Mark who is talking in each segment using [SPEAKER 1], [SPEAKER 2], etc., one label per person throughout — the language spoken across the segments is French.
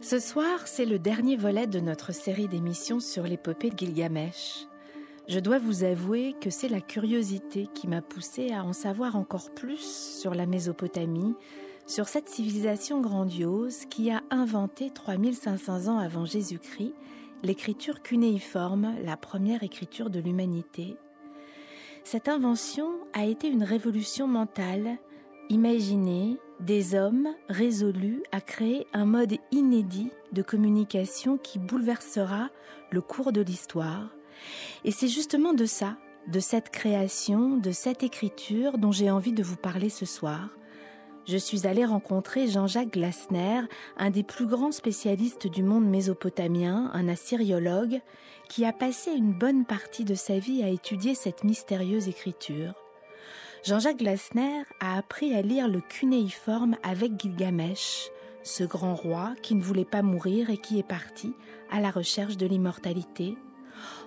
[SPEAKER 1] Ce soir, c'est le dernier volet de notre série d'émissions sur l'épopée de Gilgamesh. Je dois vous avouer que c'est la curiosité qui m'a poussée à en savoir encore plus sur la Mésopotamie, sur cette civilisation grandiose qui a inventé 3500 ans avant Jésus-Christ l'écriture cunéiforme, la première écriture de l'humanité. Cette invention a été une révolution mentale, imaginée, des hommes résolus à créer un mode inédit de communication qui bouleversera le cours de l'histoire. Et c'est justement de ça, de cette création, de cette écriture dont j'ai envie de vous parler ce soir. Je suis allée rencontrer Jean-Jacques Glasner, un des plus grands spécialistes du monde mésopotamien, un assyriologue, qui a passé une bonne partie de sa vie à étudier cette mystérieuse écriture. Jean-Jacques Glasner a appris à lire le cunéiforme avec Gilgamesh, ce grand roi qui ne voulait pas mourir et qui est parti à la recherche de l'immortalité.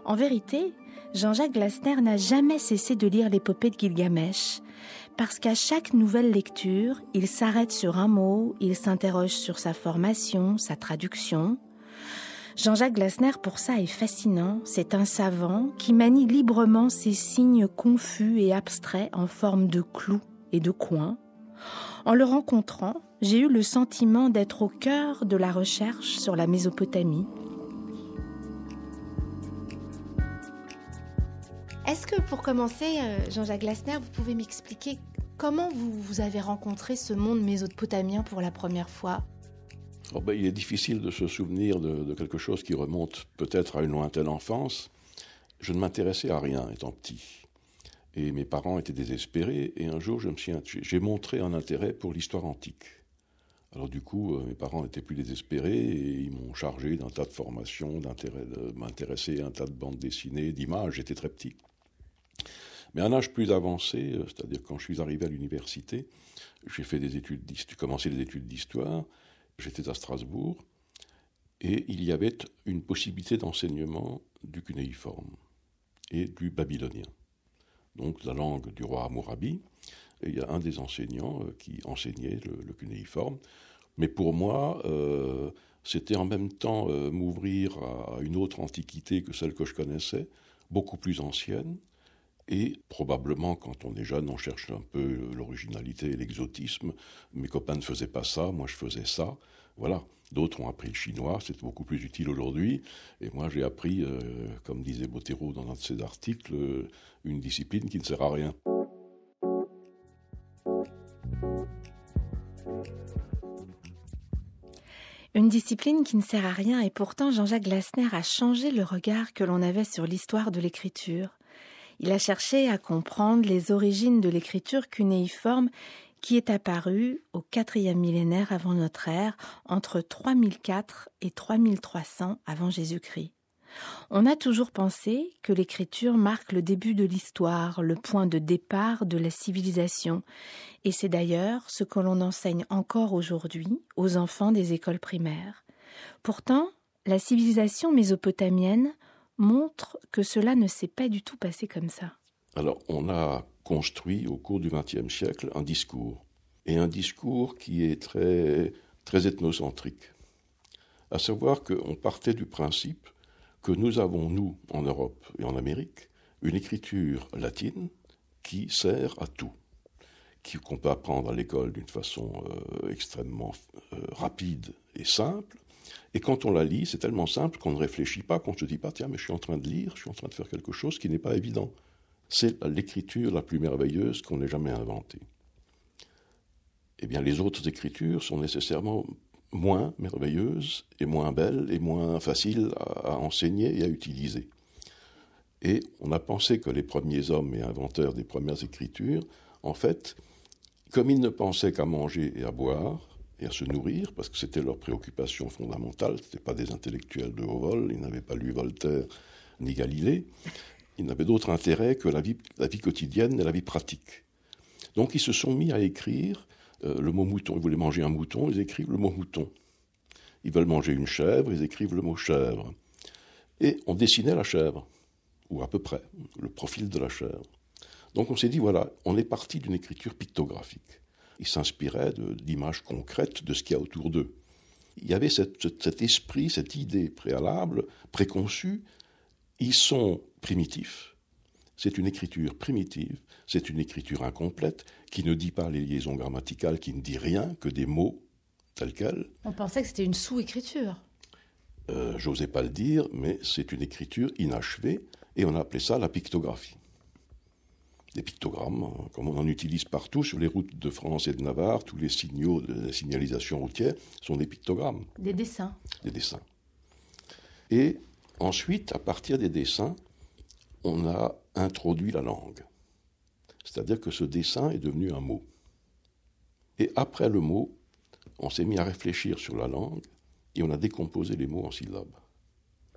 [SPEAKER 1] En vérité, Jean-Jacques Glasner n'a jamais cessé de lire l'épopée de Gilgamesh, parce qu'à chaque nouvelle lecture, il s'arrête sur un mot, il s'interroge sur sa formation, sa traduction. Jean-Jacques Glasner, pour ça, est fascinant. C'est un savant qui manie librement ces signes confus et abstraits en forme de clous et de coins. En le rencontrant, j'ai eu le sentiment d'être au cœur de la recherche sur la Mésopotamie. Est-ce que, pour commencer, Jean-Jacques Glasner, vous pouvez m'expliquer comment vous avez rencontré ce monde mésopotamien pour la première fois ?
[SPEAKER 2] Il est difficile de se souvenir de quelque chose qui remonte peut-être à une lointaine enfance. Je ne m'intéressais à rien étant petit. Et mes parents étaient désespérés. Et un jour, j'ai montré un intérêt pour l'histoire antique. Alors du coup, mes parents n'étaient plus désespérés et ils m'ont chargé d'un tas de formations, de m'intéresser à un tas de bandes dessinées, d'images. J'étais très petit. Mais à un âge plus avancé, c'est-à-dire quand je suis arrivé à l'université, j'ai commencé des études d'histoire. J'étais à Strasbourg et il y avait une possibilité d'enseignement du cunéiforme et du babylonien, donc la langue du roi Hammurabi. Et il y a un des enseignants qui enseignait le cunéiforme. Mais pour moi, c'était en même temps m'ouvrir à une autre antiquité que celle que je connaissais, beaucoup plus ancienne. Et probablement, quand on est jeune, on cherche un peu l'originalité et l'exotisme. Mes copains ne faisaient pas ça, moi je faisais ça. Voilà, d'autres ont appris le chinois, c'est beaucoup plus utile aujourd'hui. Et moi j'ai appris, comme disait Bottero dans un de ses articles, une discipline qui ne sert à rien.
[SPEAKER 1] Une discipline qui ne sert à rien, et pourtant Jean-Jacques Glasner a changé le regard que l'on avait sur l'histoire de l'écriture. Il a cherché à comprendre les origines de l'écriture cunéiforme qui est apparue au 4e millénaire avant notre ère, entre 3004 et 3300 avant Jésus-Christ. On a toujours pensé que l'écriture marque le début de l'histoire, le point de départ de la civilisation. Et c'est d'ailleurs ce que l'on enseigne encore aujourd'hui aux enfants des écoles primaires. Pourtant, la civilisation mésopotamienne montre que cela ne s'est pas du tout passé comme ça.
[SPEAKER 2] Alors, on a construit au cours du XXe siècle un discours, et un discours qui est très, très ethnocentrique. À savoir qu'on partait du principe que nous avons, nous, en Europe et en Amérique, une écriture latine qui sert à tout, qu'on peut apprendre à l'école d'une façon extrêmement rapide et simple. Et quand on la lit, c'est tellement simple qu'on ne réfléchit pas, qu'on ne se dit pas « Tiens, mais je suis en train de lire, je suis en train de faire quelque chose qui n'est pas évident ». C'est l'écriture la plus merveilleuse qu'on ait jamais inventée. Eh bien, les autres écritures sont nécessairement moins merveilleuses et moins belles et moins faciles à enseigner et à utiliser. Et on a pensé que les premiers hommes et inventeurs des premières écritures, en fait, comme ils ne pensaient qu'à manger et à boire, et à se nourrir, parce que c'était leur préoccupation fondamentale, ce n'étaient pas des intellectuels de haut vol, ils n'avaient pas lu Voltaire ni Galilée, ils n'avaient d'autre intérêt que la vie quotidienne et la vie pratique. Donc ils se sont mis à écrire le mot mouton. Ils voulaient manger un mouton, ils écrivent le mot mouton. Ils veulent manger une chèvre, ils écrivent le mot chèvre. Et on dessinait la chèvre, ou à peu près, le profil de la chèvre. Donc on s'est dit, voilà, on est parti d'une écriture pictographique. Ils s'inspiraient d'images concrètes de ce qu'il y a autour d'eux. il y avait cet esprit, cette idée préalable, préconçue. Ils sont primitifs. C'est une écriture primitive, c'est une écriture incomplète, qui ne dit pas les liaisons grammaticales, qui ne dit rien que des mots tels quels.
[SPEAKER 1] On pensait que c'était une sous-écriture.
[SPEAKER 2] J'osais pas le dire, mais c'est une écriture inachevée, et on a appelé ça la pictographie. Des pictogrammes, comme on en utilise partout sur les routes de France et de Navarre, tous les signaux de la signalisation routière sont des pictogrammes.
[SPEAKER 1] Des dessins.
[SPEAKER 2] Des dessins. Et ensuite, à partir des dessins, on a introduit la langue. C'est-à-dire que ce dessin est devenu un mot. Et après le mot, on s'est mis à réfléchir sur la langue et on a décomposé les mots en syllabes.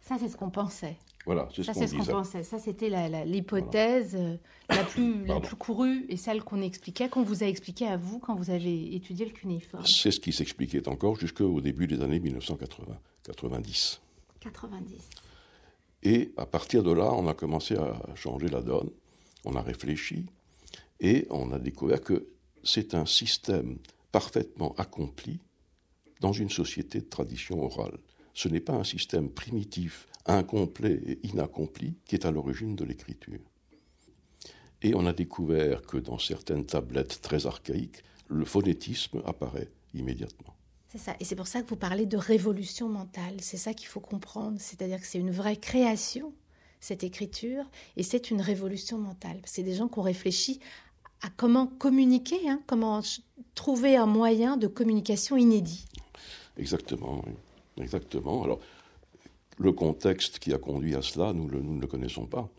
[SPEAKER 1] Ça, c'est ce qu'on pensait.
[SPEAKER 2] Voilà, c'est ce qu'on disait.
[SPEAKER 1] Pensait. Ça, c'était l'hypothèse la plus courue et celle qu'on vous a expliquée à vous quand vous avez étudié le cunéiforme.
[SPEAKER 2] C'est ce qui s'expliquait encore jusqu'au début des années 1980, 90.
[SPEAKER 1] 90.
[SPEAKER 2] Et à partir de là, on a commencé à changer la donne, on a réfléchi et on a découvert que c'est un système parfaitement accompli dans une société de tradition orale. Ce n'est pas un système primitif, incomplet et inaccompli qui est à l'origine de l'écriture. Et on a découvert que dans certaines tablettes très archaïques, le phonétisme apparaît immédiatement.
[SPEAKER 1] C'est ça, et c'est pour ça que vous parlez de révolution mentale. C'est ça qu'il faut comprendre, c'est-à-dire que c'est une vraie création, cette écriture, et c'est une révolution mentale. C'est des gens qui ont réfléchi à comment communiquer, comment trouver un moyen de communication inédit.
[SPEAKER 2] Exactement, oui. Exactement. Alors, le contexte qui a conduit à cela, nous ne le connaissons pas.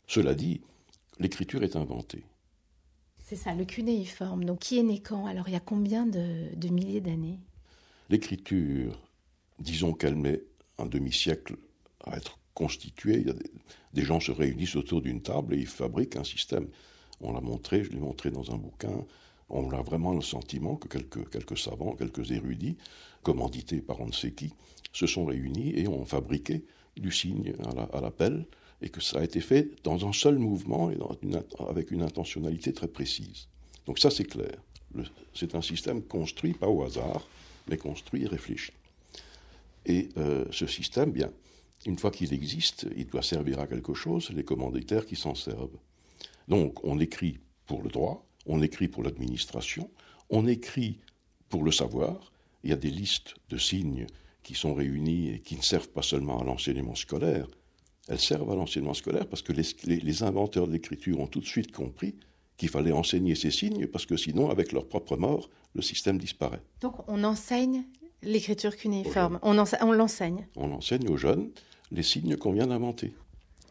[SPEAKER 2] Cela dit, l'écriture est inventée.
[SPEAKER 1] C'est ça, le cunéiforme. Donc, qui est né quand? Alors, il y a combien de milliers d'années?
[SPEAKER 2] L'écriture, disons qu'elle met un demi-siècle à être constituée. Il y a des gens se réunissent autour d'une table et ils fabriquent un système. On l'a montré, je l'ai montré dans un bouquin. On a vraiment le sentiment que quelques savants, quelques érudits, commandités par on ne sait qui, se sont réunis et ont fabriqué du signe à la pelle, et que ça a été fait dans un seul mouvement et avec une intentionnalité très précise. Donc ça, c'est clair. C'est un système construit, pas au hasard, mais construit et réfléchi. Et ce système, bien, une fois qu'il existe, il doit servir à quelque chose, les commanditaires qui s'en servent. Donc, on écrit pour le droit, on écrit pour l'administration, on écrit pour le savoir. Il y a des listes de signes qui sont réunies et qui ne servent pas seulement à l'enseignement scolaire. Elles servent à l'enseignement scolaire parce que les inventeurs de l'écriture ont tout de suite compris qu'il fallait enseigner ces signes parce que sinon, avec leur propre mort, le système disparaît.
[SPEAKER 1] Donc, on enseigne l'écriture cunéiforme. On l'enseigne.
[SPEAKER 2] On enseigne aux jeunes les signes qu'on vient d'inventer.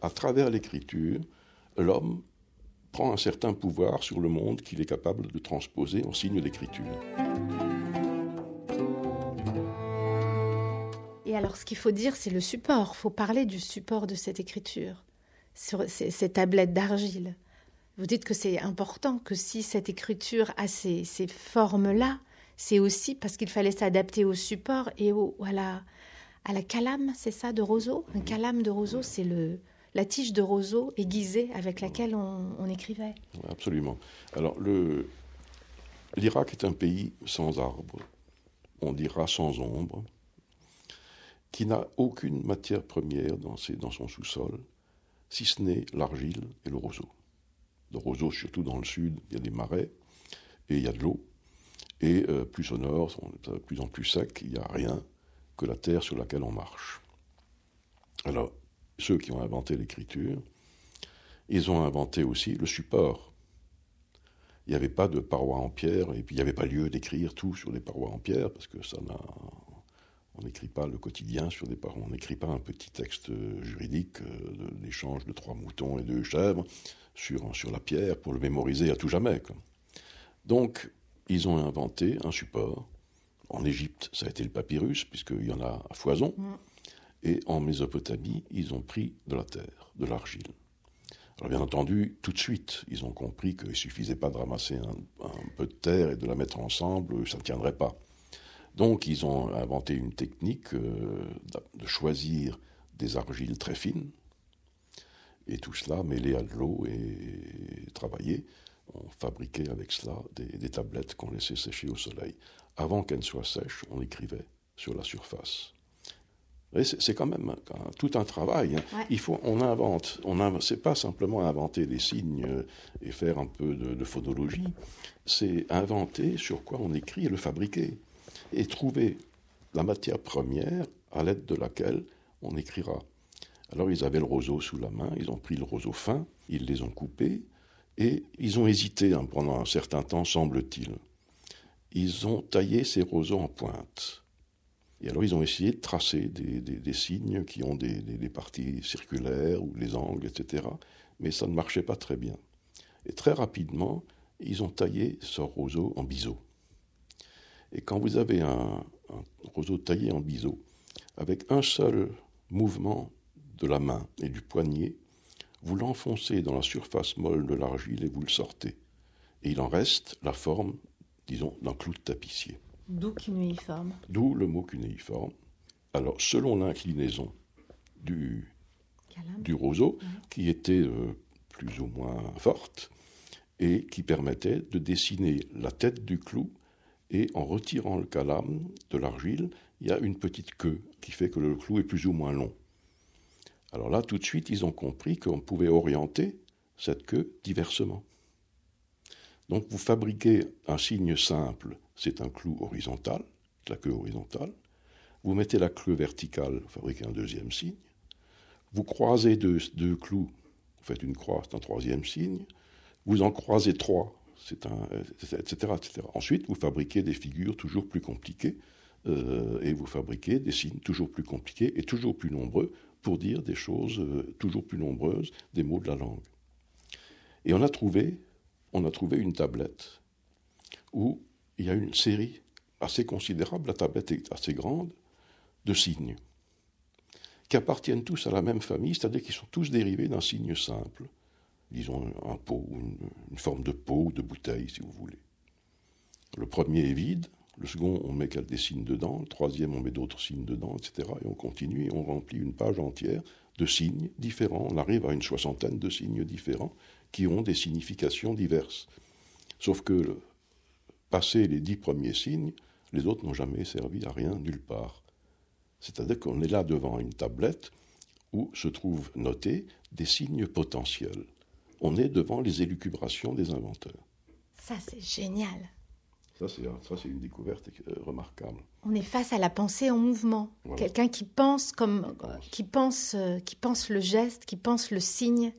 [SPEAKER 2] À travers l'écriture, l'homme prend un certain pouvoir sur le monde qu'il est capable de transposer en signes d'écriture.
[SPEAKER 1] Et alors, ce qu'il faut dire, c'est le support. Il faut parler du support de cette écriture, sur ces tablettes d'argile. Vous dites que c'est important, que si cette écriture a ces formes-là, c'est aussi parce qu'il fallait s'adapter au support et à la calame, c'est ça, de roseau. Un calame de roseau, c'est la tige de roseau aiguisée avec laquelle on écrivait.
[SPEAKER 2] Absolument. Alors, l'Irak est un pays sans arbres, on dira sans ombre, qui n'a aucune matière première dans son sous-sol, si ce n'est l'argile et le roseau. Le roseau, surtout dans le sud, il y a des marais et il y a de l'eau. Et plus au nord, on est de plus en plus sec, il n'y a rien que la terre sur laquelle on marche. Alors, ceux qui ont inventé l'écriture, ils ont inventé aussi le support. Il n'y avait pas de parois en pierre, et puis il n'y avait pas lieu d'écrire tout sur des parois en pierre, parce que on n'écrit pas le quotidien sur des parois, on n'écrit pas un petit texte juridique d'échange de 3 moutons et 2 chèvres sur la pierre pour le mémoriser à tout jamais, quoi. Donc, ils ont inventé un support. En Égypte, ça a été le papyrus, puisqu'il y en a à foison. Et en Mésopotamie, ils ont pris de la terre, de l'argile. Alors bien entendu, tout de suite, ils ont compris qu'il ne suffisait pas de ramasser un peu de terre et de la mettre ensemble, ça ne tiendrait pas. Donc ils ont inventé une technique de choisir des argiles très fines, et tout cela mêlé à de l'eau et travaillé. On fabriquait avec cela des tablettes qu'on laissait sécher au soleil. Avant qu'elles soient sèches, on écrivait sur la surface. C'est quand même tout un travail.
[SPEAKER 1] Ouais.
[SPEAKER 2] On invente. C'est pas simplement inventer des signes et faire un peu de phonologie. C'est inventer sur quoi on écrit et le fabriquer. Et trouver la matière première à l'aide de laquelle on écrira. Alors ils avaient le roseau sous la main, ils ont pris le roseau fin, ils les ont coupés et ils ont hésité pendant un certain temps, semble-t-il. Ils ont taillé ces roseaux en pointe. Et alors ils ont essayé de tracer des signes qui ont des parties circulaires ou les angles, etc. Mais ça ne marchait pas très bien. Et très rapidement, ils ont taillé ce roseau en biseau. Et quand vous avez un roseau taillé en biseau, avec un seul mouvement de la main et du poignet, vous l'enfoncez dans la surface molle de l'argile et vous le sortez. Et il en reste la forme, disons, d'un clou de tapissier.
[SPEAKER 1] D'où cunéiforme.
[SPEAKER 2] D'où le mot cunéiforme. Alors, selon l'inclinaison du roseau, qui était plus ou moins forte, et qui permettait de dessiner la tête du clou, et en retirant le calame de l'argile, il y a une petite queue qui fait que le clou est plus ou moins long. Alors là, tout de suite, ils ont compris qu'on pouvait orienter cette queue diversement. Donc vous fabriquez un signe simple, c'est un clou horizontal, la queue horizontale. Vous mettez la queue verticale, vous fabriquez un deuxième signe. Vous croisez deux clous, vous faites une croix, c'est un troisième signe. Vous en croisez trois, etc., etc. Ensuite, vous fabriquez des figures toujours plus compliquées et vous fabriquez des signes toujours plus compliqués et toujours plus nombreux pour dire des choses toujours plus nombreuses, des mots de la langue. Et on a trouvé une tablette où il y a une série assez considérable, la tablette est assez grande, de signes qui appartiennent tous à la même famille, c'est-à-dire qu'ils sont tous dérivés d'un signe simple, disons un pot, une forme de pot ou de bouteille, si vous voulez. Le premier est vide, le second, on met des signes dedans, le troisième, on met d'autres signes dedans, etc. Et on continue et on remplit une page entière de signes différents. On arrive à une 60aine de signes différents qui ont des significations diverses. Sauf que, passé les 10 premiers signes, les autres n'ont jamais servi à rien nulle part. C'est-à-dire qu'on est là devant une tablette où se trouvent notés des signes potentiels. On est devant les élucubrations des inventeurs.
[SPEAKER 1] Ça, c'est génial.
[SPEAKER 2] Ça, c'est une découverte remarquable.
[SPEAKER 1] On est face à la pensée en mouvement. Voilà. Quelqu'un qui pense qui pense le geste, qui pense le signe,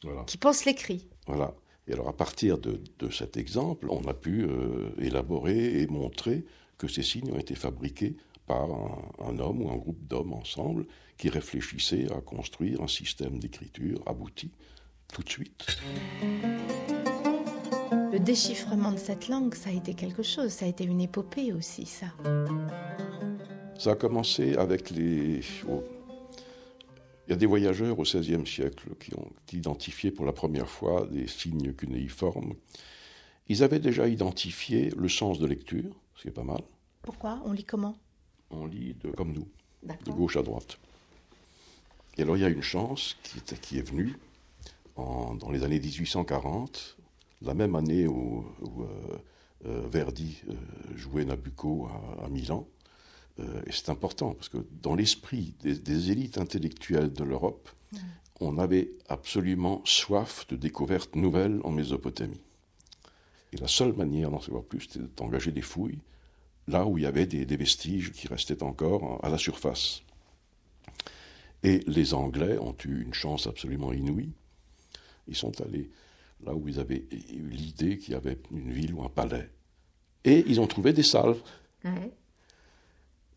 [SPEAKER 1] voilà. Qui pense l'écrit.
[SPEAKER 2] Voilà. Et alors, à partir de cet exemple, on a pu élaborer et montrer que ces signes ont été fabriqués par un homme ou un groupe d'hommes ensemble qui réfléchissaient à construire un système d'écriture abouti tout de suite.
[SPEAKER 1] Le déchiffrement de cette langue, ça a été quelque chose, ça a été une épopée aussi, ça.
[SPEAKER 2] Ça a commencé avec il y a des voyageurs au XVIe siècle qui ont identifié pour la première fois des signes cunéiformes. Ils avaient déjà identifié le sens de lecture, ce qui est pas mal.
[SPEAKER 1] Pourquoi ? On lit comment ?
[SPEAKER 2] On lit comme nous,
[SPEAKER 1] D'accord.
[SPEAKER 2] De gauche à droite. Et alors il y a une chance qui est venue dans les années 1840, la même année où Verdi jouait Nabucco à Milan. Et c'est important, parce que dans l'esprit des élites intellectuelles de l'Europe, on avait absolument soif de découvertes nouvelles en Mésopotamie. Et la seule manière d'en savoir plus, c'était d'engager des fouilles, là où il y avait des vestiges qui restaient encore à la surface. Et les Anglais ont eu une chance absolument inouïe. Ils sont allés là où ils avaient eu l'idée qu'il y avait une ville ou un palais. Et ils ont trouvé des salles. Ouais.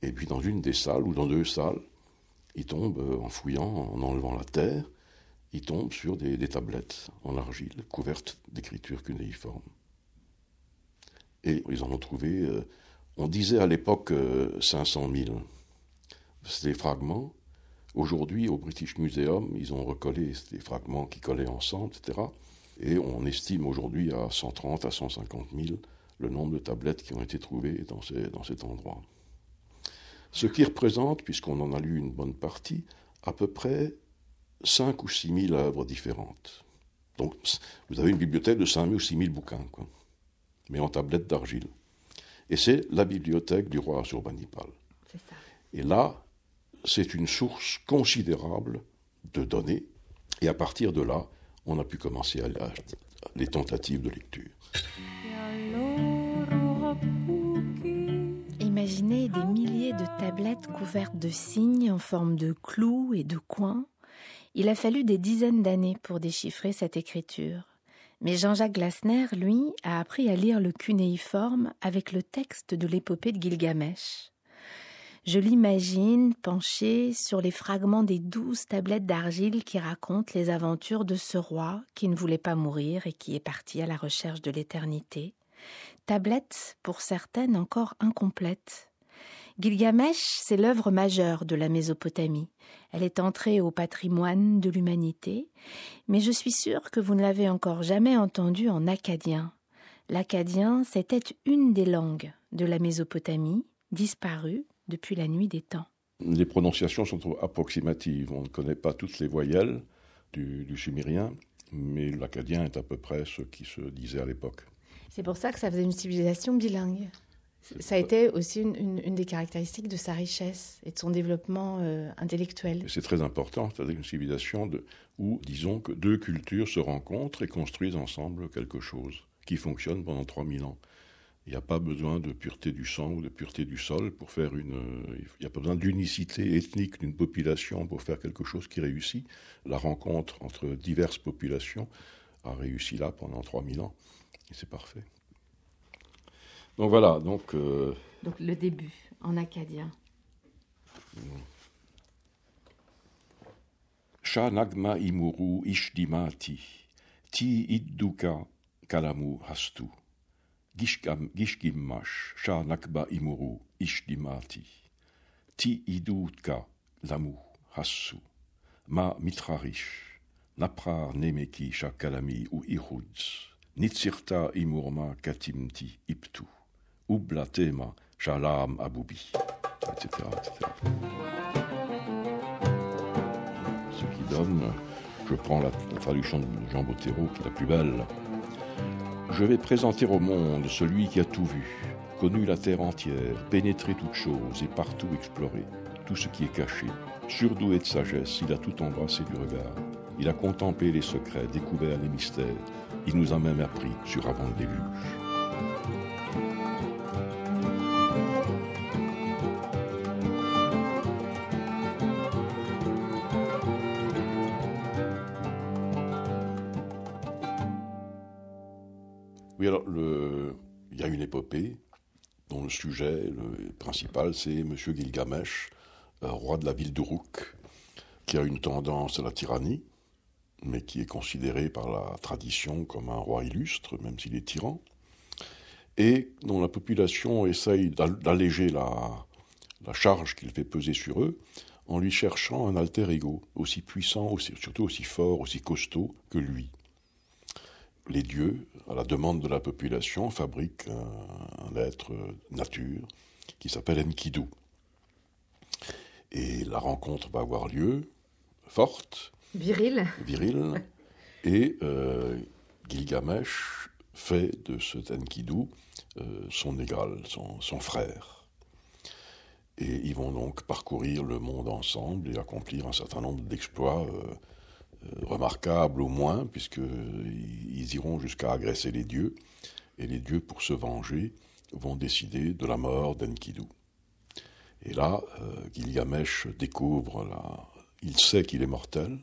[SPEAKER 2] Et puis dans une des salles, ou dans deux salles, ils tombent, en fouillant, en enlevant la terre, ils tombent sur des tablettes en argile, couvertes d'écriture cunéiforme. Et ils en ont trouvé, on disait à l'époque 500 000. C'est des fragments. Aujourd'hui, au British Museum, ils ont recollé des fragments qui collaient ensemble, etc. Et on estime aujourd'hui à 130 à 150 000 le nombre de tablettes qui ont été trouvées dans cet endroit. Ce qui représente, puisqu'on en a lu une bonne partie, à peu près 5 ou 6 000 œuvres différentes. Donc, vous avez une bibliothèque de 5 000 ou 6 000 bouquins, quoi, mais en tablettes d'argile. Et c'est la bibliothèque du roi Assurbanipal.
[SPEAKER 1] C'est ça.
[SPEAKER 2] Et là, c'est une source considérable de données. Et à partir de là, on a pu commencer les tentatives de lecture.
[SPEAKER 1] Imaginez des milliers de tablettes couvertes de signes en forme de clous et de coins. Il a fallu des dizaines d'années pour déchiffrer cette écriture. Mais Jean-Jacques Glasner, lui, a appris à lire le cunéiforme avec le texte de l'épopée de Gilgamesh. Je l'imagine penché sur les fragments des 12 tablettes d'argile qui racontent les aventures de ce roi qui ne voulait pas mourir et qui est parti à la recherche de l'éternité. Tablettes, pour certaines, encore incomplètes. Gilgamesh, c'est l'œuvre majeure de la Mésopotamie. Elle est entrée au patrimoine de l'humanité, mais je suis sûre que vous ne l'avez encore jamais entendue en akkadien. L'akkadien, c'était une des langues de la Mésopotamie, disparue depuis la nuit des temps.
[SPEAKER 2] Les prononciations sont approximatives. On ne connaît pas toutes les voyelles du sumérien, mais l'akkadien est à peu près ce qui se disait à l'époque.
[SPEAKER 1] C'est pour ça que ça faisait une civilisation bilingue. Ça a été aussi une des caractéristiques de sa richesse et de son développement intellectuel.
[SPEAKER 2] Et c'est très important, c'est-à-dire une civilisation où, disons, que deux cultures se rencontrent et construisent ensemble quelque chose qui fonctionne pendant 3000 ans. Il n'y a pas besoin de pureté du sang ou de pureté du sol pour faire il n'y a pas besoin d'unicité ethnique d'une population pour faire quelque chose qui réussit. La rencontre entre diverses populations a réussi là pendant 3000 ans. Et c'est parfait. Donc voilà, donc
[SPEAKER 1] le début, en akkadien.
[SPEAKER 2] Sha nagma imuru ishdimati, ti idduka kalamu hastu. Gishgimmash, sha nagma imuru ishdimati, ti idduka lamu hasu. Ma mitrarish, naprar nemeki sha kalami u ihuds. Nitsirta imurma katimti iptu. Ublatema shalam aboubi, etc., etc. Ce qui donne, je prends la traduction de Jean Bottero, qui est la plus belle. Je vais présenter au monde celui qui a tout vu, connu la terre entière, pénétré toutes choses et partout exploré, tout ce qui est caché. Surdoué de sagesse, il a tout embrassé du regard. Il a contemplé les secrets, découvert les mystères. Il nous a même appris sur avant le déluge. Oui, alors, il y a une épopée dont le sujet principal, c'est M. Gilgamesh, roi de la ville d'Uruk, qui a une tendance à la tyrannie, mais qui est considéré par la tradition comme un roi illustre, même s'il est tyran, et dont la population essaye d'alléger la charge qu'il fait peser sur eux, en lui cherchant un alter ego, aussi puissant, surtout aussi fort, aussi costaud que lui. Les dieux, à la demande de la population, fabriquent un être nature qui s'appelle Enkidu. Et la rencontre va avoir lieu, forte, viril, et Gilgamesh fait de cet Enkidu son égal, son frère. Et ils vont donc parcourir le monde ensemble et accomplir un certain nombre d'exploits remarquables au moins, puisqu'ils iront jusqu'à agresser les dieux, et les dieux, pour se venger, vont décider de la mort d'Enkidu. Et là, Gilgamesh découvre, il sait qu'il est mortel,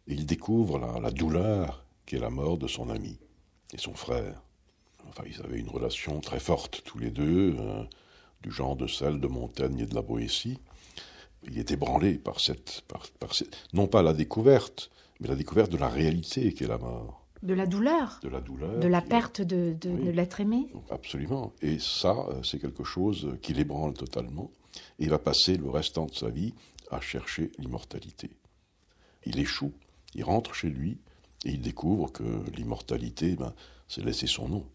[SPEAKER 2] et il découvre la douleur qu'est la mort de son ami et son frère. Enfin, ils avaient une relation très forte, tous les deux, du genre de celle de Montaigne et de la Boétie. Il est ébranlé par cette non pas la découverte, mais la découverte de la réalité qu'est la mort.
[SPEAKER 1] De la douleur. De la perte de l'être aimé.
[SPEAKER 2] Absolument. Et ça, c'est quelque chose qui l'ébranle totalement. Et il va passer le restant de sa vie à chercher l'immortalité. Il échoue, il rentre chez lui, et il découvre que l'immortalité, c'est laisser son nom.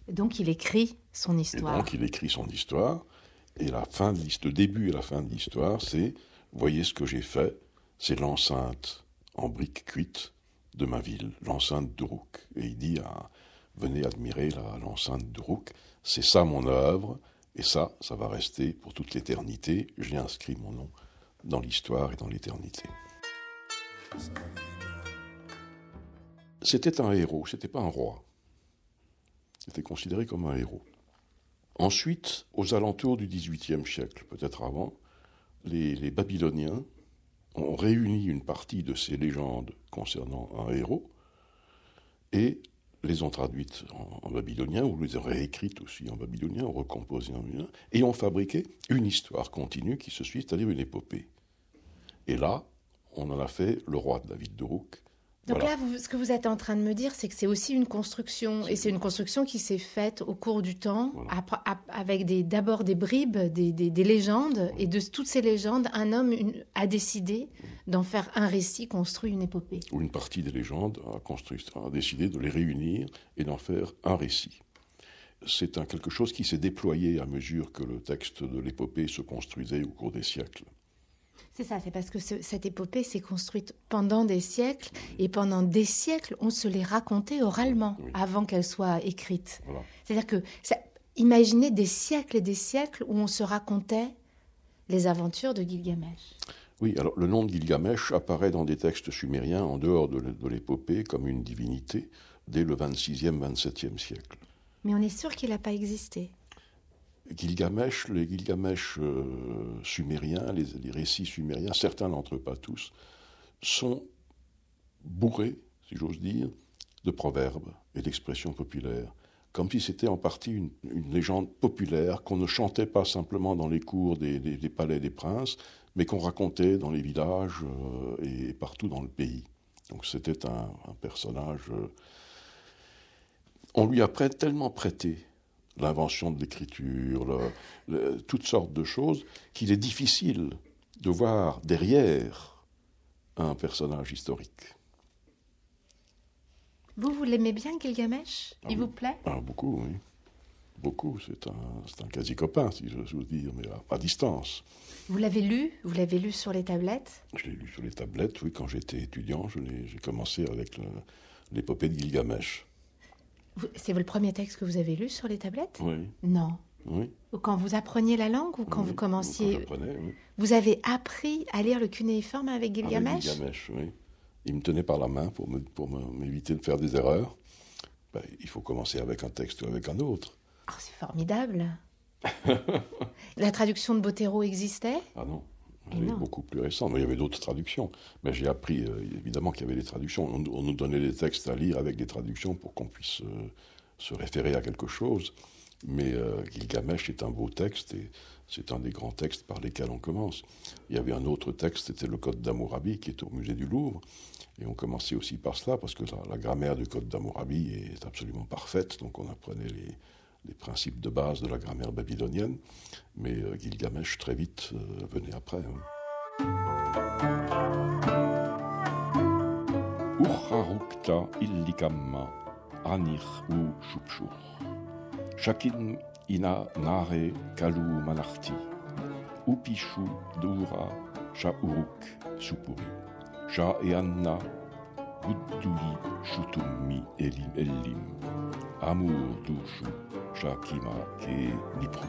[SPEAKER 1] Et donc il écrit son histoire.
[SPEAKER 2] Et le début et la fin de l'histoire, c'est « Voyez ce que j'ai fait, c'est l'enceinte en briques cuites de ma ville, l'enceinte d'Uruk. » Et il dit venez admirer l'enceinte d'Uruk, c'est ça mon œuvre, et ça va rester pour toute l'éternité. J'ai inscrit mon nom dans l'histoire et dans l'éternité. C'était un héros, c'était pas un roi. C'était considéré comme un héros. Ensuite, aux alentours du XVIIIe siècle, peut-être avant, les Babyloniens ont réuni une partie de ces légendes concernant un héros et les ont traduites en babylonien, ou les ont réécrites aussi en babylonien, ont recomposées en babylonien, et ont fabriqué une histoire continue qui se suit, c'est-à-dire une épopée. Et là, on en a fait le roi de David d'Uruk.
[SPEAKER 1] Donc
[SPEAKER 2] Voilà.
[SPEAKER 1] là, ce que vous êtes en train de me dire, c'est que c'est aussi une construction, et c'est une construction qui s'est faite au cours du temps,
[SPEAKER 2] Voilà.
[SPEAKER 1] avec d'abord des bribes, des légendes, et de toutes ces légendes, un homme a décidé d'en faire un récit, construit une épopée.
[SPEAKER 2] Où une partie des légendes a décidé de les réunir et d'en faire un récit. C'est quelque chose qui s'est déployé à mesure que le texte de l'épopée se construisait au cours des siècles.
[SPEAKER 1] C'est ça, c'est parce que cette épopée s'est construite pendant des siècles, et pendant des siècles, on se les racontait oralement,
[SPEAKER 2] Oui.
[SPEAKER 1] avant qu'elle soit écrite.
[SPEAKER 2] Voilà.
[SPEAKER 1] C'est-à-dire que, imaginez des siècles et des siècles où on se racontait les aventures de Gilgamesh.
[SPEAKER 2] Oui, alors le nom de Gilgamesh apparaît dans des textes sumériens en dehors de l'épopée comme une divinité dès le 26e, 27e siècle.
[SPEAKER 1] Mais on est sûr qu'il n'a pas existé.
[SPEAKER 2] Gilgamesh, les Gilgamesh sumériens, les récits sumériens, certains d'entre eux, pas tous, sont bourrés, si j'ose dire, de proverbes et d'expressions populaires, comme si c'était en partie une légende populaire qu'on ne chantait pas simplement dans les cours des palais des princes, mais qu'on racontait dans les villages et partout dans le pays. Donc c'était un personnage... on lui a tellement prêté l'invention de l'écriture, toutes sortes de choses, qu'il est difficile de voir derrière un personnage historique.
[SPEAKER 1] Vous l'aimez bien, Gilgamesh ? Il vous plaît ?
[SPEAKER 2] Beaucoup, oui. Beaucoup. C'est un quasi-copain, si j'ose dire, mais à distance.
[SPEAKER 1] Vous l'avez lu ? Vous l'avez lu sur les tablettes ?
[SPEAKER 2] Je l'ai lu sur les tablettes, oui. Quand j'étais étudiant, j'ai commencé avec l'épopée de Gilgamesh.
[SPEAKER 1] C'est le premier texte que vous avez lu sur les tablettes ?
[SPEAKER 2] Oui.
[SPEAKER 1] Non.
[SPEAKER 2] Oui.
[SPEAKER 1] Quand vous appreniez la langue ou quand vous commenciez...
[SPEAKER 2] Quand j'apprenais, oui.
[SPEAKER 1] Vous avez appris à lire le cunéiforme avec Gilgamesh ?
[SPEAKER 2] Avec Gilgamesh, oui. Il me tenait par la main pour m'éviter de faire des erreurs. Il faut commencer avec un texte ou avec un autre.
[SPEAKER 1] Oh, c'est formidable. La traduction de Bottero existait ?
[SPEAKER 2] Ah non, c'est beaucoup plus récent. Mais il y avait d'autres traductions. Mais j'ai appris, évidemment, qu'il y avait des traductions. On nous donnait des textes à lire avec des traductions pour qu'on puisse se référer à quelque chose. Mais Gilgamesh est un beau texte et c'est un des grands textes par lesquels on commence. Il y avait un autre texte, c'était le Code d'Hammurabi, qui est au musée du Louvre. Et on commençait aussi par cela, parce que la grammaire du Code d'Hammurabi est absolument parfaite. Donc on apprenait les principes de base de la grammaire babylonienne. Mais Gilgamesh, très vite, venait après. Urharukta illikamma anir u shupshur. Shakin ina nare kalu manarti. Upishu dura sha uruk supuri. Sha eanna gudduli shutummi elim. Amour dushu sha kima ke nipru.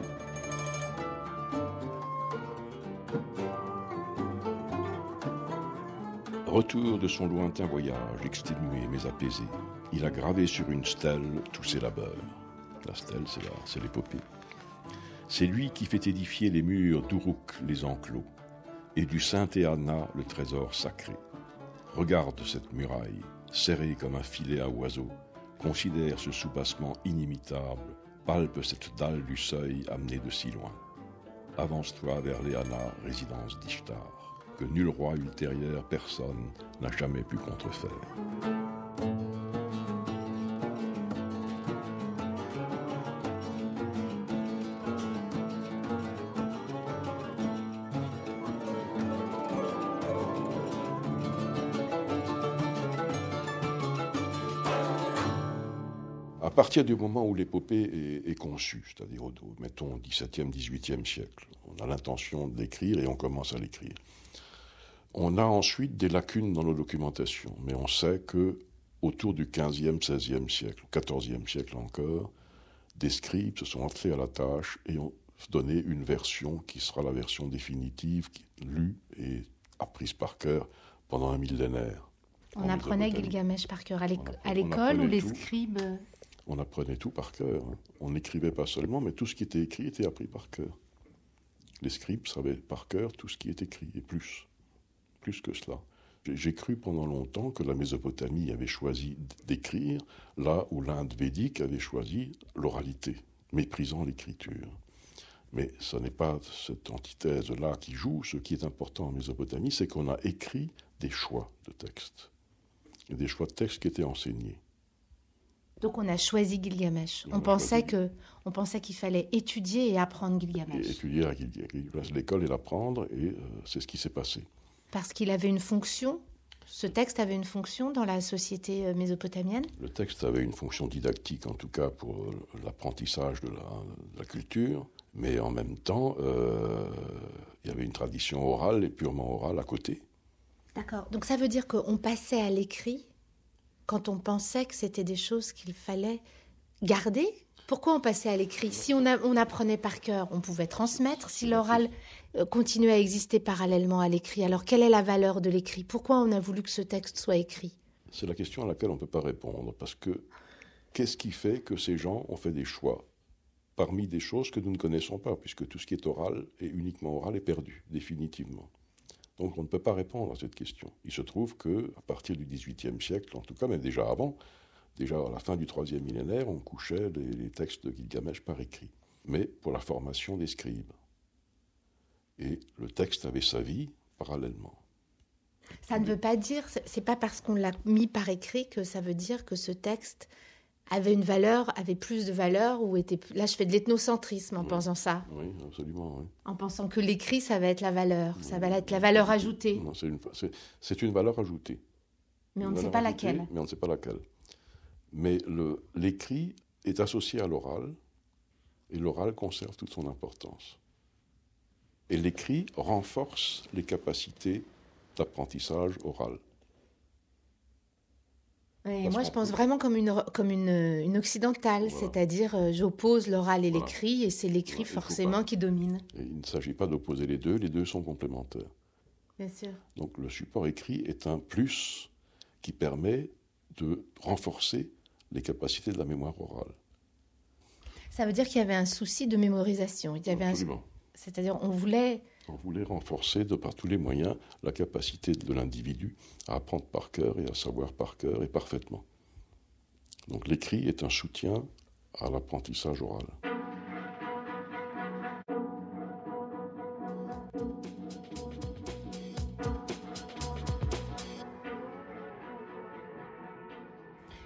[SPEAKER 2] Retour de son lointain voyage, exténué mais apaisé, il a gravé sur une stèle tous ses labeurs. La stèle, c'est l'épopée. C'est lui qui fait édifier les murs d'Uruk les enclos, et du Saint-Théana le trésor sacré. Regarde cette muraille, serrée comme un filet à oiseaux, considère ce soubassement inimitable, palpe cette dalle du seuil amenée de si loin. Avance-toi vers Léana, résidence d'Ishtar, que nul roi ultérieur, personne, n'a jamais pu contrefaire. À partir du moment où l'épopée est conçue, c'est-à-dire mettons au XVIIe, XVIIIe siècle, on a l'intention de l'écrire et on commence à l'écrire. On a ensuite des lacunes dans nos documentations, mais on sait que autour du XVe, XVIe siècle, au XIVe siècle encore, des scribes se sont attelés à la tâche et ont donné une version qui sera la version définitive, lue et apprise par cœur pendant un millénaire.
[SPEAKER 1] On apprenait Gilgamesh par cœur à l'école ou les scribes?
[SPEAKER 2] On apprenait tout par cœur. On n'écrivait pas seulement, mais tout ce qui était écrit était appris par cœur. Les scribes savaient par cœur tout ce qui est écrit, et plus que cela. J'ai cru pendant longtemps que la Mésopotamie avait choisi d'écrire là où l'Inde védique avait choisi l'oralité, méprisant l'écriture. Mais ce n'est pas cette antithèse-là qui joue. Ce qui est important en Mésopotamie, c'est qu'on a écrit des choix de textes. Et des choix de textes qui étaient enseignés.
[SPEAKER 1] Donc on a choisi Gilgamesh. On pensait qu'il fallait étudier et apprendre Gilgamesh.
[SPEAKER 2] Et étudier à Gilgamesh, l'école et l'apprendre, et c'est ce qui s'est passé.
[SPEAKER 1] Parce qu'il avait une fonction. Ce texte avait une fonction dans la société mésopotamienne?
[SPEAKER 2] Le texte avait une fonction didactique, en tout cas pour l'apprentissage de la culture, mais en même temps, il y avait une tradition orale et purement orale à côté.
[SPEAKER 1] D'accord. Donc ça veut dire qu'on passait à l'écrit quand on pensait que c'était des choses qu'il fallait garder? Pourquoi on passait à l'écrit? Si on apprenait par cœur, on pouvait transmettre. Si l'oral continuait à exister parallèlement à l'écrit, alors quelle est la valeur de l'écrit? Pourquoi on a voulu que ce texte soit écrit?
[SPEAKER 2] C'est la question à laquelle on ne peut pas répondre, parce que qu'est-ce qui fait que ces gens ont fait des choix parmi des choses que nous ne connaissons pas, puisque tout ce qui est oral et uniquement oral est perdu, définitivement. Donc on ne peut pas répondre à cette question. Il se trouve qu'à partir du XVIIIe siècle, en tout cas, mais déjà avant, déjà à la fin du troisième millénaire, on couchait les textes de Gilgamesh par écrit, mais pour la formation des scribes. Et le texte avait sa vie parallèlement.
[SPEAKER 1] Ça ne veut pas dire, c'est pas parce qu'on l'a mis par écrit que ça veut dire que ce texte avait une valeur, avait plus de valeur, ou était... Là, je fais de l'ethnocentrisme en pensant ça.
[SPEAKER 2] Oui, absolument, oui.
[SPEAKER 1] En pensant que l'écrit, ça va être la valeur, ça va être la valeur ajoutée.
[SPEAKER 2] Non, c'est une valeur ajoutée.
[SPEAKER 1] Mais on ne sait pas laquelle.
[SPEAKER 2] Mais on ne sait pas laquelle. Mais l'écrit est associé à l'oral, et l'oral conserve toute son importance. Et l'écrit renforce les capacités d'apprentissage oral.
[SPEAKER 1] Et moi, je pense vraiment comme une occidentale, voilà. C'est-à-dire j'oppose l'oral et l'écrit, et c'est l'écrit forcément qui domine.
[SPEAKER 2] Et il ne s'agit pas d'opposer les deux sont complémentaires.
[SPEAKER 1] Bien sûr.
[SPEAKER 2] Donc le support écrit est un plus qui permet de renforcer les capacités de la mémoire orale.
[SPEAKER 1] Ça veut dire qu'il y avait un souci de mémorisation.
[SPEAKER 2] Absolument.
[SPEAKER 1] C'est-à-dire on voulait
[SPEAKER 2] renforcer de par tous les moyens la capacité de l'individu à apprendre par cœur et à savoir par cœur et parfaitement. Donc l'écrit est un soutien à l'apprentissage oral.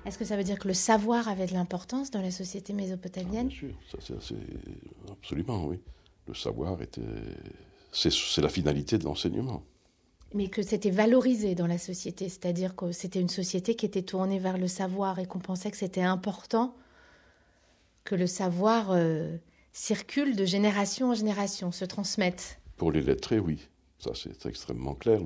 [SPEAKER 1] Est-ce que ça veut dire que le savoir avait de l'importance dans la société mésopotamienne?
[SPEAKER 2] Bien sûr, c'est absolument, oui. Le savoir c'est la finalité de l'enseignement.
[SPEAKER 1] Mais que c'était valorisé dans la société, c'est-à-dire que c'était une société qui était tournée vers le savoir et qu'on pensait que c'était important que le savoir circule de génération en génération, se transmette.
[SPEAKER 2] Pour les lettrés, oui. Ça, c'est extrêmement clair.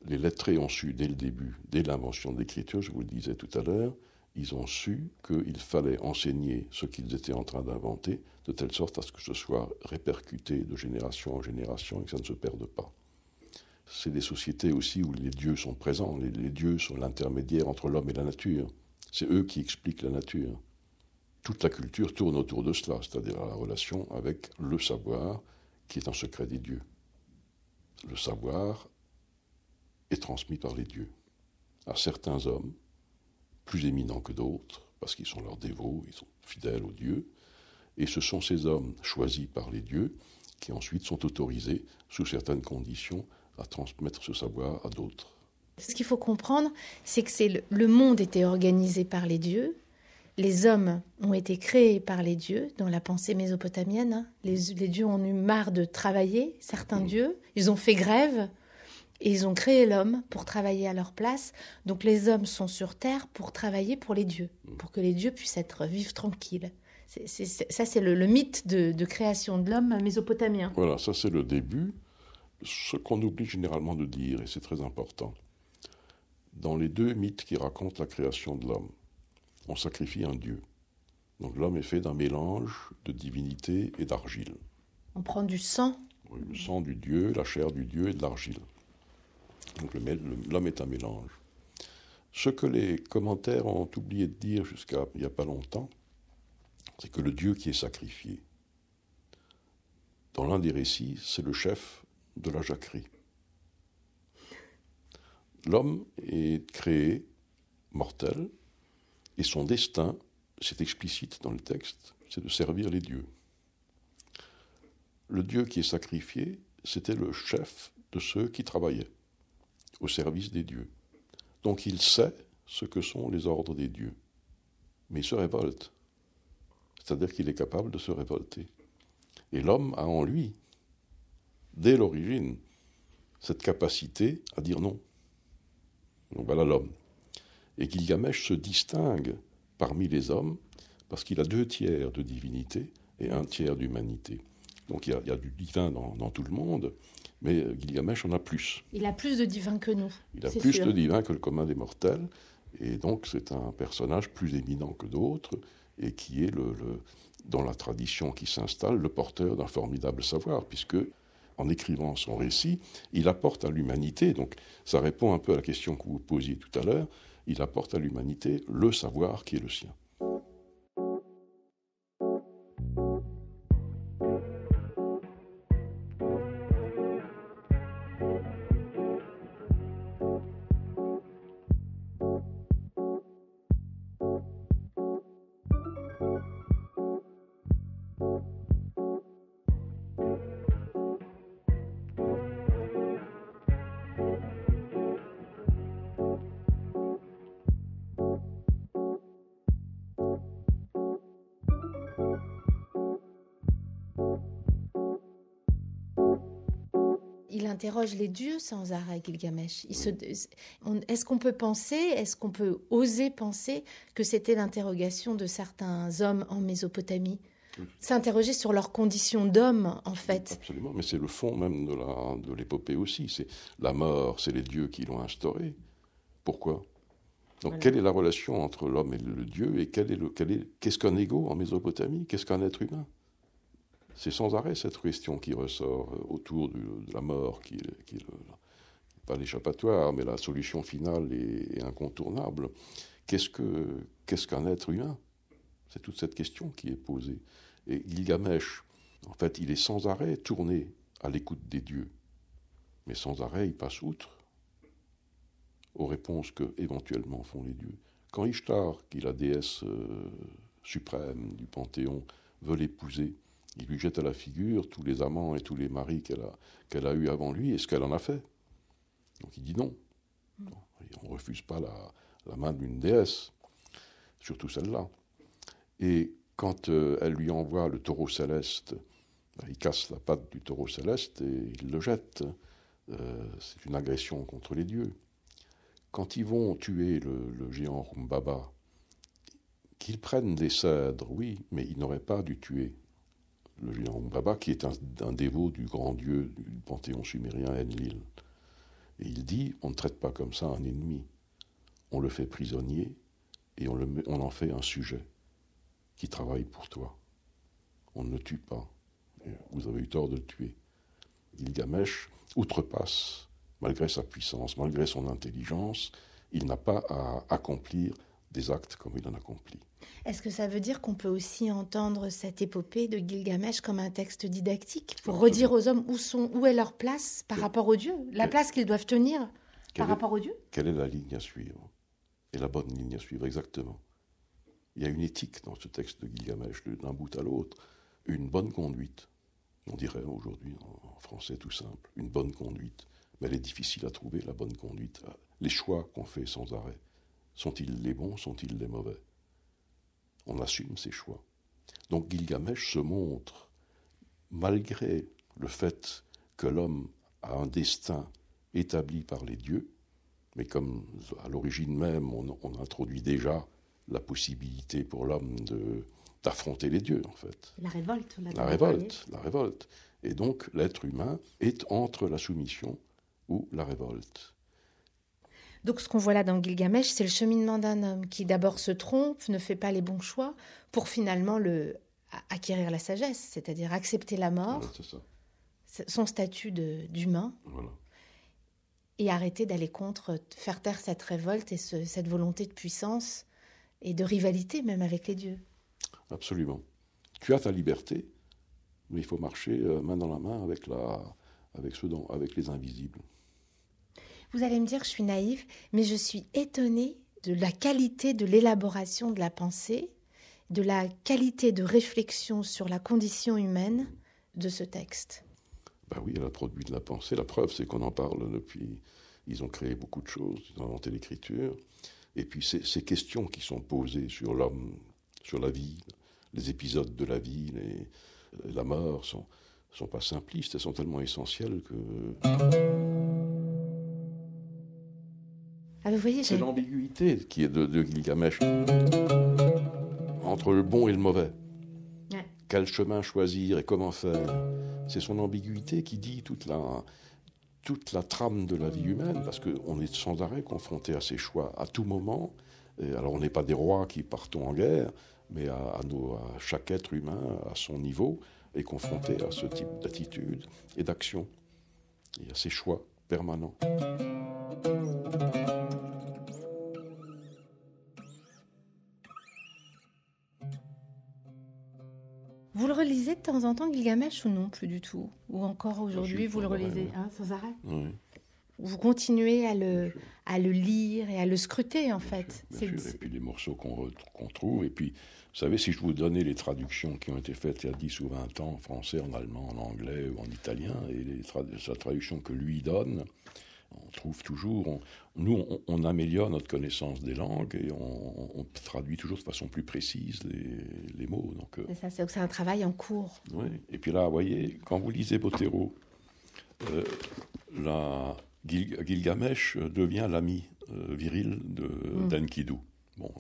[SPEAKER 2] Les lettrés ont su dès le début, dès l'invention de l'écriture, je vous le disais tout à l'heure, ils ont su qu'il fallait enseigner ce qu'ils étaient en train d'inventer, de telle sorte à ce que ce soit répercuté de génération en génération et que ça ne se perde pas. C'est des sociétés aussi où les dieux sont présents. Les dieux sont l'intermédiaire entre l'homme et la nature. C'est eux qui expliquent la nature. Toute la culture tourne autour de cela, c'est-à-dire la relation avec le savoir qui est un secret des dieux. Le savoir est transmis par les dieux à certains hommes, plus éminents que d'autres, parce qu'ils sont leurs dévots, ils sont fidèles aux dieux, et ce sont ces hommes choisis par les dieux qui ensuite sont autorisés, sous certaines conditions, à transmettre ce savoir à d'autres.
[SPEAKER 1] Ce qu'il faut comprendre, c'est que le monde était organisé par les dieux, les hommes ont été créés par les dieux, dans la pensée mésopotamienne. Hein. Les dieux ont eu marre de travailler, certains dieux, ils ont fait grève, et ils ont créé l'homme pour travailler à leur place. Donc les hommes sont sur terre pour travailler pour les dieux, pour que les dieux puissent vivre tranquilles. Ça, c'est le mythe de création de l'homme mésopotamien.
[SPEAKER 2] Voilà, ça c'est le début. Ce qu'on oublie généralement de dire, et c'est très important. dans les deux mythes qui racontent la création de l'homme. On sacrifie un dieu. Donc l'homme est fait d'un mélange de divinité et d'argile.
[SPEAKER 1] On prend du sang.
[SPEAKER 2] Oui, le sang du dieu, la chair du dieu et de l'argile. Donc l'homme est un mélange. Ce que les commentaires ont oublié de dire jusqu'à il n'y a pas longtemps, c'est que le dieu qui est sacrifié, dans l'un des récits, c'est le chef de la jacquerie. L'homme est créé mortel, et son destin, c'est explicite dans le texte, c'est de servir les dieux. Le dieu qui est sacrifié, c'était le chef de ceux qui travaillaient au service des dieux. Donc il sait ce que sont les ordres des dieux, mais il se révolte. C'est-à-dire qu'il est capable de se révolter. Et l'homme a en lui, dès l'origine, cette capacité à dire non. Donc voilà l'homme. Et Gilgamesh se distingue parmi les hommes parce qu'il a 2/3 de divinité et 1/3 d'humanité. Donc il y a du divin dans tout le monde, mais Gilgamesh en a plus.
[SPEAKER 1] Il a plus de divin que nous.
[SPEAKER 2] Il a plus de divin que le commun des mortels, et donc c'est un personnage plus éminent que d'autres, et qui est, dans la tradition qui s'installe, le porteur d'un formidable savoir, puisque en écrivant son récit, il apporte à l'humanité, donc ça répond un peu à la question que vous posiez tout à l'heure, il apporte à l'humanité le savoir qui est le sien.
[SPEAKER 1] Il interroge les dieux sans arrêt, Gilgamesh. Est-ce qu'on peut penser, est-ce qu'on peut oser penser que c'était l'interrogation de certains hommes en Mésopotamie ? S'interroger sur leurs conditions d'hommes, en fait.
[SPEAKER 2] Absolument, mais c'est le fond même de l'épopée aussi. C'est la mort, c'est les dieux qui l'ont instaurée. Pourquoi ? Donc voilà. Quelle est la relation entre l'homme et le dieu, et qu'est-ce qu'un égo en Mésopotamie ? Qu'est-ce qu'un être humain ? C'est sans arrêt cette question qui ressort autour de la mort, qui est pas l'échappatoire, mais la solution finale et incontournable. Qu'est-ce qu'un être humain ? C'est toute cette question qui est posée. Et Gilgamesh, en fait, il est sans arrêt tourné à l'écoute des dieux. Mais sans arrêt, il passe outre aux réponses que éventuellement font les dieux. Quand Ishtar, qui est la déesse suprême du Panthéon, veut l'épouser, il lui jette à la figure tous les amants et tous les maris qu'elle a eus avant lui et ce qu'elle en a fait. Donc il dit non. On ne refuse pas la main d'une déesse, surtout celle-là. Et quand elle lui envoie le taureau céleste, il casse la patte du taureau céleste et il le jette. C'est une agression contre les dieux. Quand ils vont tuer le géant Rumbaba, qu'ils prennent des cèdres, oui, mais ils n'auraient pas dû tuer le géant Rumbaba, qui est un dévot du grand dieu du panthéon sumérien Enlil. Et il dit, on ne traite pas comme ça un ennemi. On le fait prisonnier et on en fait un sujet qui travaille pour toi. On ne le tue pas. Et vous avez eu tort de le tuer. Gilgamesh outrepasse, malgré sa puissance, malgré son intelligence, il n'a pas à accomplir des actes comme il en accomplit.
[SPEAKER 1] Est-ce que ça veut dire qu'on peut aussi entendre cette épopée de Gilgamesh comme un texte didactique pour redire aux hommes où est leur place par rapport aux dieux, la place qu'ils doivent tenir par rapport aux dieux ?
[SPEAKER 2] Quelle est la ligne à suivre ? Et la bonne ligne à suivre, exactement. Il y a une éthique dans ce texte de Gilgamesh, d'un bout à l'autre, une bonne conduite. On dirait aujourd'hui en français tout simple, une bonne conduite. Mais elle est difficile à trouver, la bonne conduite. Les choix qu'on fait sans arrêt, sont-ils les bons, sont-ils les mauvais ? On assume ses choix. Donc Gilgamesh se montre, malgré le fait que l'homme a un destin établi par les dieux, mais comme à l'origine même on introduit déjà la possibilité pour l'homme d'affronter les dieux, en fait.
[SPEAKER 1] La révolte.
[SPEAKER 2] La révolte. Et donc l'être humain est entre la soumission ou la révolte.
[SPEAKER 1] Donc ce qu'on voit là dans Gilgamesh, c'est le cheminement d'un homme qui d'abord se trompe, ne fait pas les bons choix, pour finalement acquérir la sagesse, c'est-à-dire accepter la mort,
[SPEAKER 2] Voilà, c'est ça.
[SPEAKER 1] son statut d'humain,
[SPEAKER 2] Voilà.
[SPEAKER 1] et arrêter d'aller contre, faire taire cette révolte et cette volonté de puissance et de rivalité même avec les dieux.
[SPEAKER 2] Absolument. Tu as ta liberté, mais il faut marcher main dans la main avec les invisibles.
[SPEAKER 1] Vous allez me dire que je suis naïve, mais je suis étonnée de la qualité de l'élaboration de la pensée, de la qualité de réflexion sur la condition humaine de ce texte.
[SPEAKER 2] Ben oui, elle a produit de la pensée. La preuve, c'est qu'on en parle depuis. Ils ont créé beaucoup de choses, ils ont inventé l'écriture. Et puis ces questions qui sont posées sur l'homme, sur la vie, les épisodes de la vie, la mort, sont pas simplistes, elles sont tellement essentielles que...
[SPEAKER 1] Ah, vous voyez,
[SPEAKER 2] c'est l'ambiguïté qui est de Gilgamesh entre le bon et le mauvais.
[SPEAKER 1] Ouais.
[SPEAKER 2] Quel chemin choisir et comment faire? C'est son ambiguïté qui dit toute la trame de la vie humaine, parce qu'on est sans arrêt confronté à ces choix à tout moment. Et alors on n'est pas des rois qui partons en guerre, mais à chaque être humain, à son niveau, est confronté à ce type d'attitude et d'action, et à ces choix permanents.
[SPEAKER 1] Vous le relisez de temps en temps, Gilgamesh, ou non, plus du tout? Ou encore aujourd'hui, vous le relisez sans arrêt?
[SPEAKER 2] Oui.
[SPEAKER 1] Vous continuez à le lire et à le scruter, en fait.
[SPEAKER 2] Bien sûr. Et puis les morceaux qu'on trouve. Et puis, vous savez, si je vous donnais les traductions qui ont été faites il y a 10 ou 20 ans, en français, en allemand, en anglais ou en italien, et la traduction que lui donne, on trouve toujours... On améliore notre connaissance des langues et on traduit toujours de façon plus précise les mots. Donc,
[SPEAKER 1] c'est un travail en cours.
[SPEAKER 2] Oui. Et puis là, vous voyez, quand vous lisez Botero, Gilgamesh devient l'ami viril d'Enkidu. Bon, on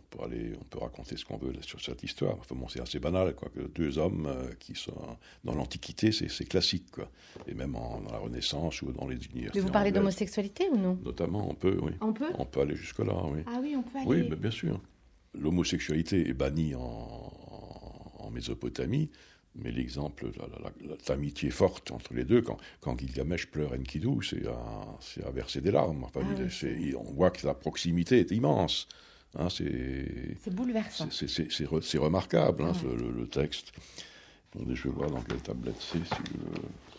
[SPEAKER 2] peut raconter ce qu'on veut sur cette histoire. Enfin, bon, c'est assez banal, quoi, que deux hommes qui sont dans l'Antiquité, c'est classique, quoi. Et même dans la Renaissance ou dans les universités.
[SPEAKER 1] Mais vous parlez d'homosexualité ou non?
[SPEAKER 2] Notamment, on peut, oui.
[SPEAKER 1] On
[SPEAKER 2] peut aller jusque-là, oui.
[SPEAKER 1] Ah oui, on peut aller...
[SPEAKER 2] Oui, mais bien sûr. L'homosexualité est bannie en Mésopotamie, mais l'exemple, l'amitié forte entre les deux, quand Gilgamesh pleure Enkidu, c'est à verser des larmes. Enfin, on voit que la proximité est immense. Hein,
[SPEAKER 1] c'est bouleversant.
[SPEAKER 2] C'est remarquable, hein, le texte. Attendez, je vais voir dans quelle tablette c'est, si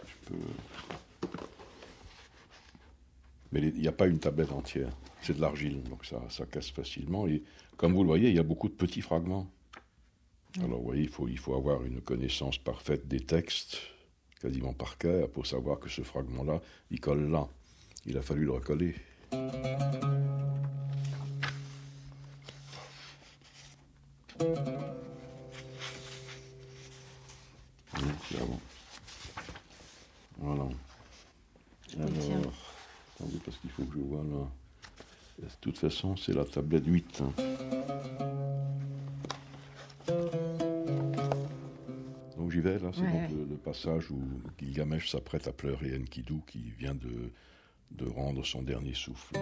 [SPEAKER 2] je peux... Mais il n'y a pas une tablette entière, c'est de l'argile, donc ça casse facilement. Et comme vous le voyez, il y a beaucoup de petits fragments. Alors, vous voyez, il faut avoir une connaissance parfaite des textes, quasiment par cœur, pour savoir que ce fragment-là, il colle là. Il a fallu le recoller. C'est avant. Voilà. Alors, attendez, parce qu'il faut que je vois là. De toute façon, c'est la tablette 8. Hein. Donc j'y vais, là, c'est le passage où Gilgamesh s'apprête à pleurer Enkidu qui vient de rendre son dernier souffle.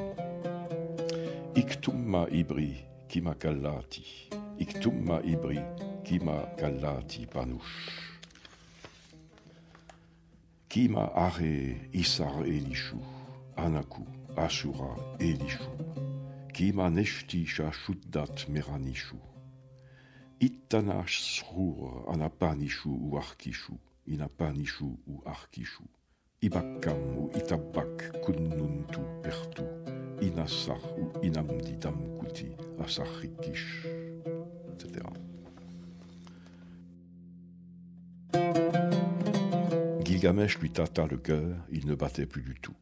[SPEAKER 2] Iktumma ibri kima kallati, iktumma ibri kima kallati panush. Kima are isar elishu, anaku asura elishu, kima neshti shashuddat meranishu. Ittanash srur anapanishu u arkishu, inapanishu u arkishu. Ibakkam u itabak kunnuntu pertu, inassar u inamdidam kuti asarrikish, etc. Gilgamesh lui tâta le cœur, il ne battait plus du tout.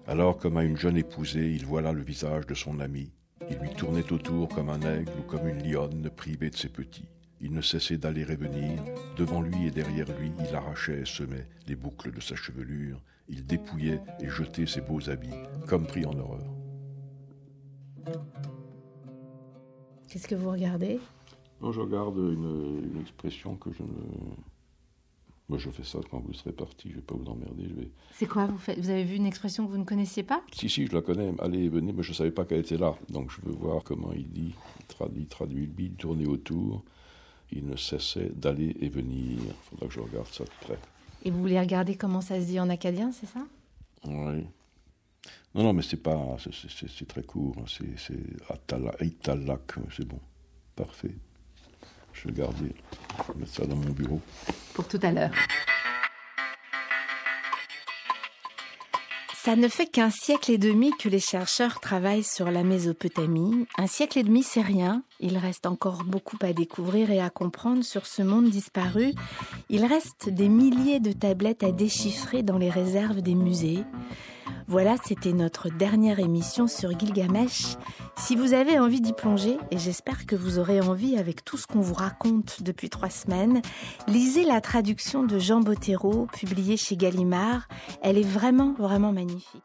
[SPEAKER 2] Alors, comme à une jeune épousée, il voila le visage de son ami. Il lui tournait autour comme un aigle ou comme une lionne privée de ses petits. Il ne cessait d'aller et venir. Devant lui et derrière lui, il arrachait et semait les boucles de sa chevelure. Il dépouillait et jetait ses beaux habits, comme pris en horreur.
[SPEAKER 1] Qu'est-ce que vous regardez?
[SPEAKER 2] Non, je regarde une expression que je ne Moi, je fais ça quand vous serez parti, je ne vais pas vous emmerder.
[SPEAKER 1] C'est quoi vous faites? Vous avez vu une expression que vous ne connaissiez pas?
[SPEAKER 2] Si, je la connais, aller et venir, mais je ne savais pas qu'elle était là. Donc je veux voir comment il dit, il traduit le bide, tourner autour. Il ne cessait d'aller et venir. Il faudra que je regarde ça de près.
[SPEAKER 1] Et vous voulez regarder comment ça se dit en acadien, c'est ça?
[SPEAKER 2] Oui. Non, mais c'est pas, c'est très court. C'est Italak, c'est bon. Parfait. Je vais garder, je vais mettre ça dans mon bureau.
[SPEAKER 1] Pour tout à l'heure. Ça ne fait qu'un siècle et demi que les chercheurs travaillent sur la Mésopotamie. Un siècle et demi, c'est rien. Il reste encore beaucoup à découvrir et à comprendre sur ce monde disparu. Il reste des milliers de tablettes à déchiffrer dans les réserves des musées. Voilà, c'était notre dernière émission sur Gilgamesh. Si vous avez envie d'y plonger, et j'espère que vous aurez envie avec tout ce qu'on vous raconte depuis 3 semaines, lisez la traduction de Jean Bottero, publiée chez Gallimard. Elle est vraiment, vraiment magnifique.